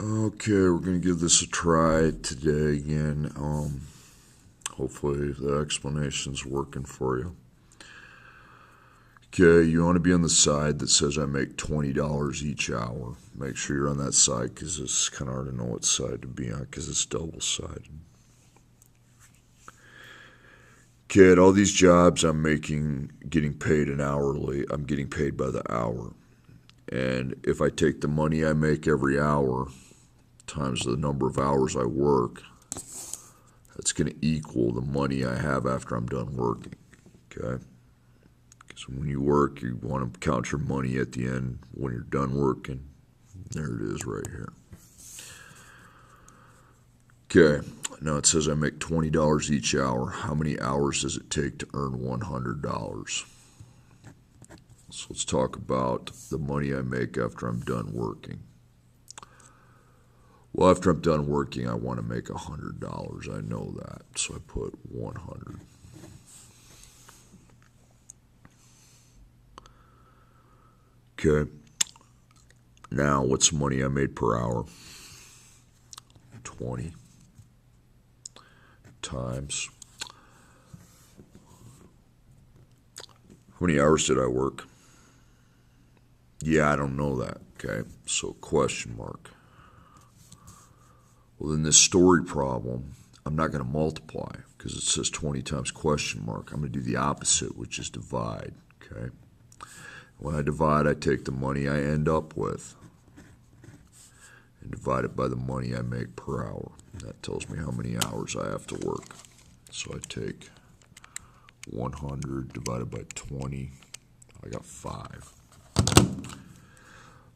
Okay, we're gonna give this a try today again. Hopefully the explanation's working for you. Okay, you want to be on the side that says I make $20 each hour. Make sure you're on that side because it's kind of hard to know what side to be on because it's double-sided. Okay, at all these jobs I'm getting paid an hourly. I'm getting paid by the hour. And if I take the money I make every hour times the number of hours I work, that's going to equal the money I have after I'm done working. Okay? Because when you work, you want to count your money at the end when you're done working. There it is right here. Okay, now it says I make $20 each hour. How many hours does it take to earn $100? So let's talk about the money I make after I'm done working. Well, after I'm done working, I want to make $100. I know that, so I put 100. Okay. Now, what's the money I made per hour? 20 times. How many hours did I work? Yeah, I don't know that. Okay, so question mark. Well, in this story problem, I'm not going to multiply because it says 20 times question mark. I'm going to do the opposite, which is divide. Okay. When I divide, I take the money I end up with and divide it by the money I make per hour. That tells me how many hours I have to work. So I take 100 divided by 20. I got 5.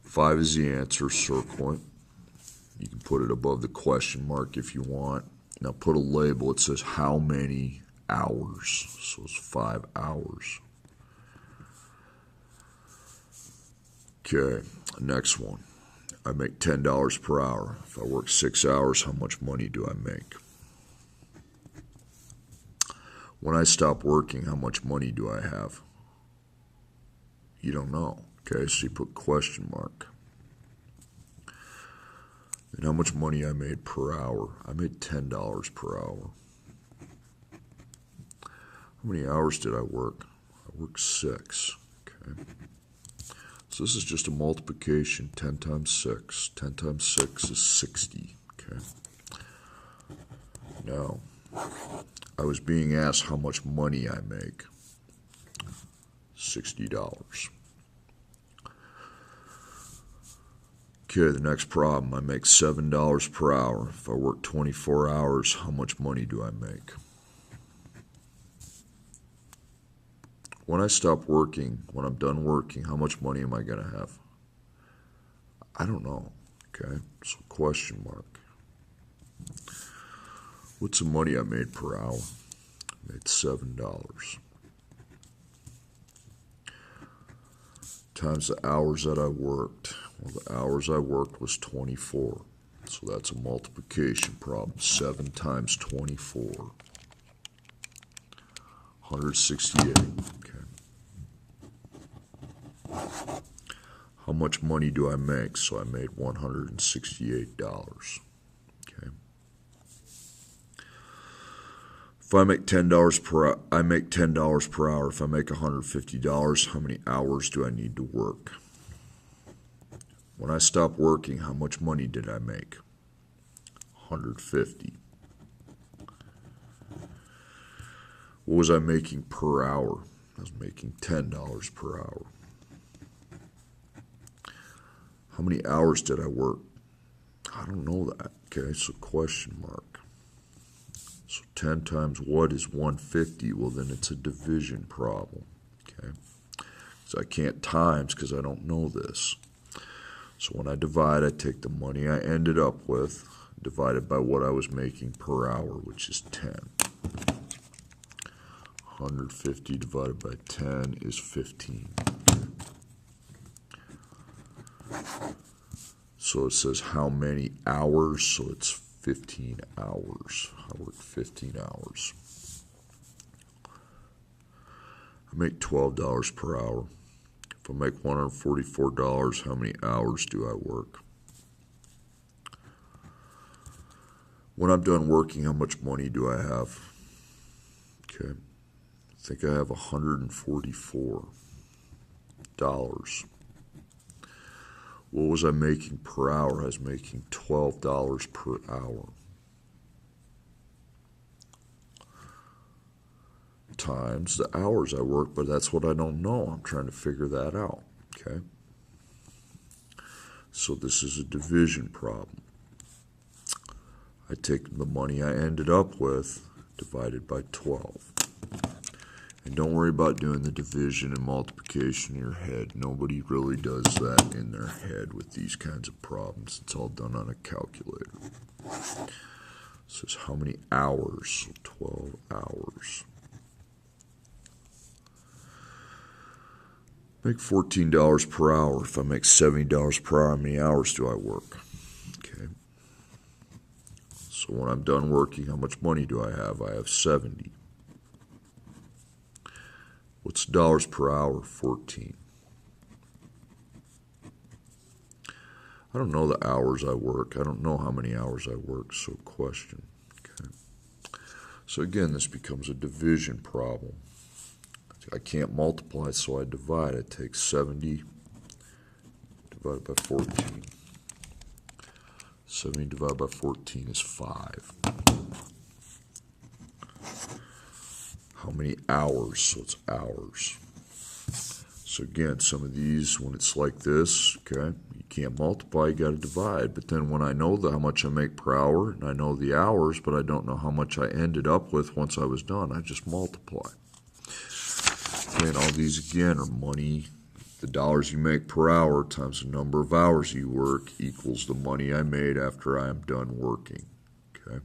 5 is the answer. Circle it. You can put it above the question mark if you want. Now put a label. It says how many hours. So it's 5 hours. Okay, next one. I make $10 per hour. If I work 6 hours, how much money do I make? When I stop working, how much money do I have? You don't know. Okay, so you put question mark. And how much money I made per hour? I made $10 per hour. How many hours did I work? I worked 6. Okay. So this is just a multiplication. 10 times 6. 10 times 6 is 60. Okay. Now, I was being asked how much money I make. $60. Okay, the next problem. I make $7 per hour. If I work 24 hours, how much money do I make? When I stop working, when I'm done working, how much money am I going to have? I don't know. Okay, so question mark. What's the money I made per hour? I made $7. Times the hours that I worked. Well, the hours I worked was 24. So that's a multiplication problem. 7 times 24. 168. Okay. How much money do I make? So I made $168. Okay. If I make $10 per hour, I make $10 per hour. If I make $150, how many hours do I need to work? When I stopped working, how much money did I make? 150. What was I making per hour? I was making $10 per hour. How many hours did I work? I don't know that. Okay, so question mark. So 10 times what is 150? Well, then it's a division problem. Okay, so I can't times because I don't know this. So when I divide, I take the money I ended up with divided by what I was making per hour, which is 10. 150 divided by 10 is 15. So it says how many hours, so it's 15 hours. I worked 15 hours. I make $12 per hour. If I make $144, how many hours do I work? When I'm done working, how much money do I have? Okay. I think I have $144. What was I making per hour? I was making $12 per hour. Times the hours I work, but that's what I don't know. I'm trying to figure that out. Okay. So this is a division problem. I take the money I ended up with, divided by 12. And don't worry about doing the division and multiplication in your head. Nobody really does that in their head with these kinds of problems. It's all done on a calculator. It says how many hours? 12 hours. Make $14 per hour. If I make $70 per hour, how many hours do I work? Okay. So when I'm done working, how much money do I have? I have 70. What's dollars per hour? 14. I don't know the hours I work. I don't know how many hours I work, so question. Okay. So again, this becomes a division problem. I can't multiply, so I divide. I take 70 divided by 14. 70 divided by 14 is 5. How many hours? So it's hours. So again, some of these, when it's like this, okay, you can't multiply, you got to divide. But then when I know how much I make per hour, and I know the hours, but I don't know how much I ended up with once I was done, I just multiply. And all these again are money. The dollars you make per hour times the number of hours you work equals the money I made after I am done working. Okay.